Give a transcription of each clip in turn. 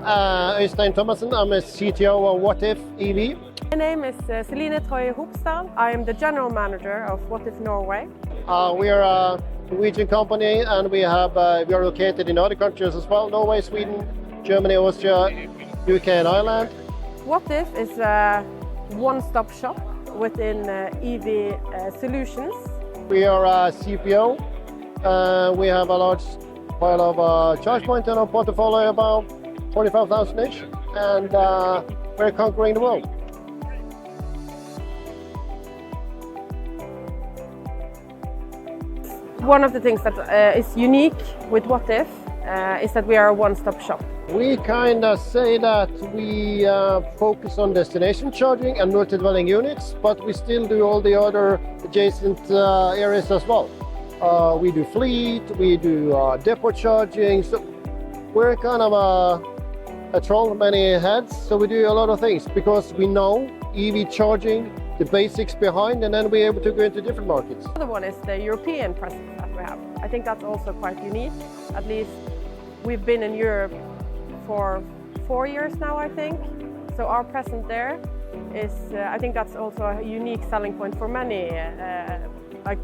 Øystein Thomassen. I'm a CTO of Wattif EV. My name is Celine Troye Hopstad. I am the general manager of Wattif Norway. We are a Norwegian company, and we are located in other countries as well: Norway, Sweden, Germany, Austria, UK, and Ireland. Wattif is a one-stop shop within EV solutions. We are a CPO. We have a large pile of charge points in our portfolio, about 45,000-ish, and we're conquering the world. One of the things that is unique with Wattif is that we are a one-stop shop. We kind of say that we focus on destination charging and multi-dwelling units, but we still do all the other adjacent areas as well. We do fleet, we do depot charging, so we're kind of a troll with many heads, so we do a lot of things because we know EV charging, the basics behind, and then we're able to go into different markets. The other one is the European presence that we have. I think that's also quite unique. At least we've been in Europe for 4 years now, I think. So our presence there is, I think that's also a unique selling point for many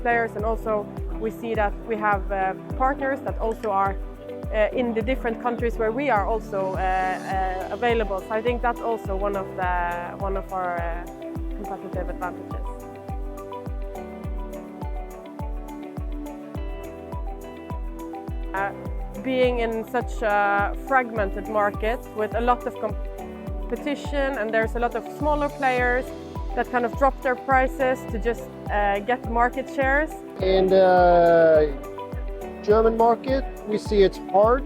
players, and also we see that we have partners that also are in the different countries where we are also available. So I think that's also one of our competitive advantages. Being in such a fragmented market with a lot of competition, and there's a lot of smaller players that kind of drop their prices to just get market shares. In the German market, we see it's hard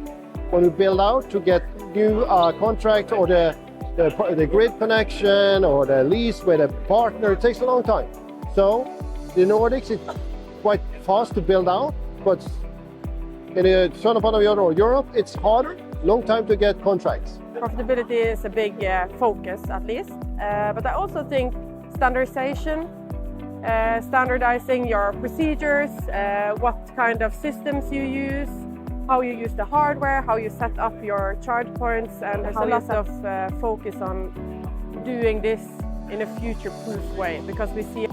when we build out to get new contracts or the grid connection or the lease with a partner. It takes a long time. So the Nordics, it's quite fast to build out, but in the southern part of Europe, it's harder, long time to get contracts. Profitability is a big focus, at least. But I also think standardization, standardizing your procedures, what kind of systems you use, how you use the hardware, how you set up your charge points, and there's a lot of focus on doing this in a future-proof way, because we see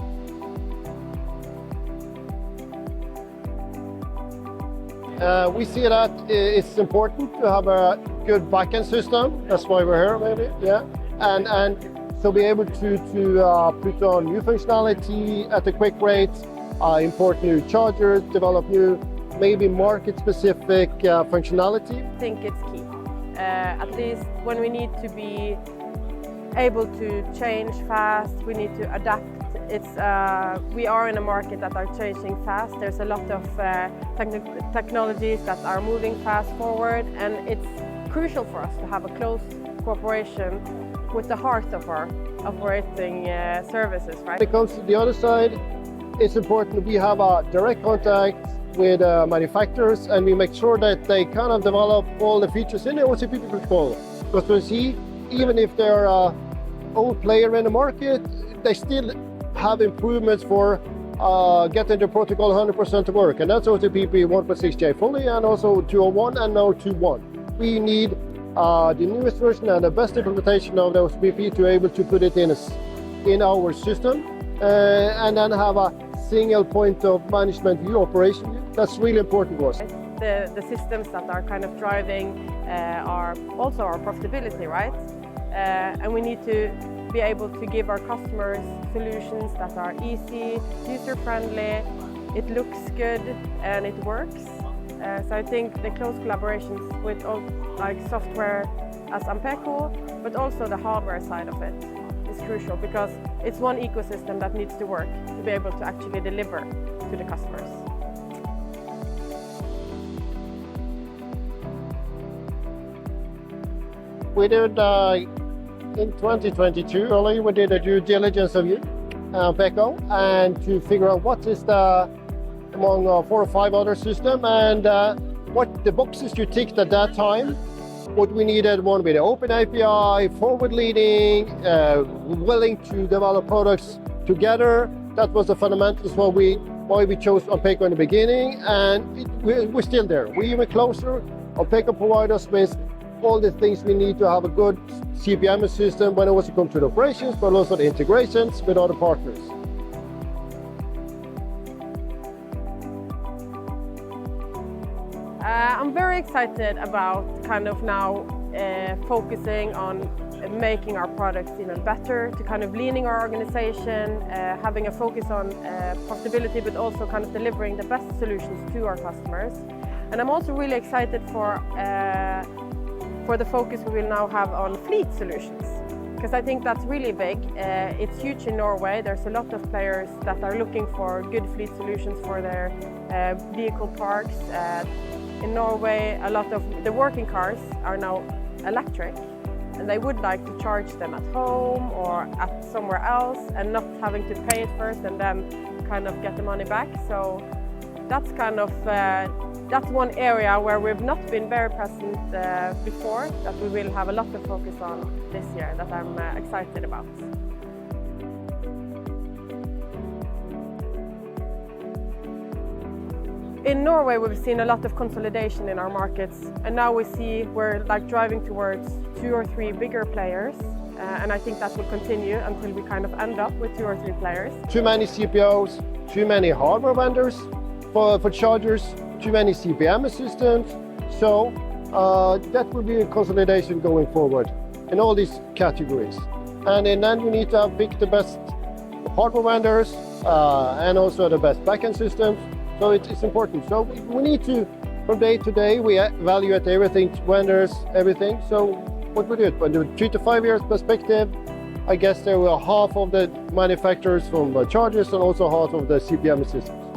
that it's important to have a good backend system. That's why we're here, maybe, yeah. And so be able to put on new functionality at a quick rate, import new chargers, develop new, maybe market-specific functionality. I think it's key. At least when we need to be able to change fast, we need to adapt. We are in a market that are changing fast. There's a lot of technologies that are moving fast forward, and it's crucial for us to have a close cooperation with the heart of our operating services, right? When it comes to the other side, it's important we have a direct contact with manufacturers, and we make sure that they kind of develop all the features in the OCPP protocol. Because we see, even if they're an old player in the market, they still have improvements for getting the protocol 100% to work. And that's OCPP 1.6J fully, and also 201 and now 2.1. We need the newest version and the best implementation of the OCPP to be able to put it in our system, and then have a single point of management view, operation view. That's really important to us. The systems that are kind of driving are also our profitability, right? And we need to be able to give our customers solutions that are easy, user-friendly, it looks good, and it works. So I think the close collaborations with software as AMPECO, but also the hardware side of it is crucial, because it's one ecosystem that needs to work to be able to actually deliver to the customers. We did in 2022, early, we did a due diligence of you, AMPECO, and to figure out what is among 4 or 5 other systems, and what the boxes you ticked at that time. What we needed: one with an open API, forward-leading, willing to develop products together. That was the fundamentals why we chose AMPECO in the beginning, and we're still there. We're even closer. AMPECO provides us with all the things we need to have a good CPM system when it also comes to the operations, but also the integrations with other partners. I'm very excited about kind of now focusing on making our products even better, to kind of leaning our organization, having a focus on profitability, but also kind of delivering the best solutions to our customers. And I'm also really excited for the focus we will now have on fleet solutions, because I think that's really big. It's huge in Norway. There's a lot of players that are looking for good fleet solutions for their vehicle parks. In Norway, a lot of the working cars are now electric, and they would like to charge them at home or at somewhere else and not having to pay it first and then kind of get the money back. So that's kind of that's one area where we've not been very present before, that we will have a lot of focus on this year, that I'm excited about. In Norway, we've seen a lot of consolidation in our markets, and now we see we're like driving towards 2 or 3 bigger players, and I think that will continue until we kind of end up with 2 or 3 players. Too many CPOs, too many hardware vendors for chargers, too many CPM systems. So that will be a consolidation going forward in all these categories. And in the end, we need to pick the best hardware vendors and also the best backend systems. So it's important. So we need to, from day to day, we evaluate everything, vendors, everything. So what we do, from the 3 to 5 years perspective, I guess there were half of the manufacturers from chargers and also half of the CPM systems.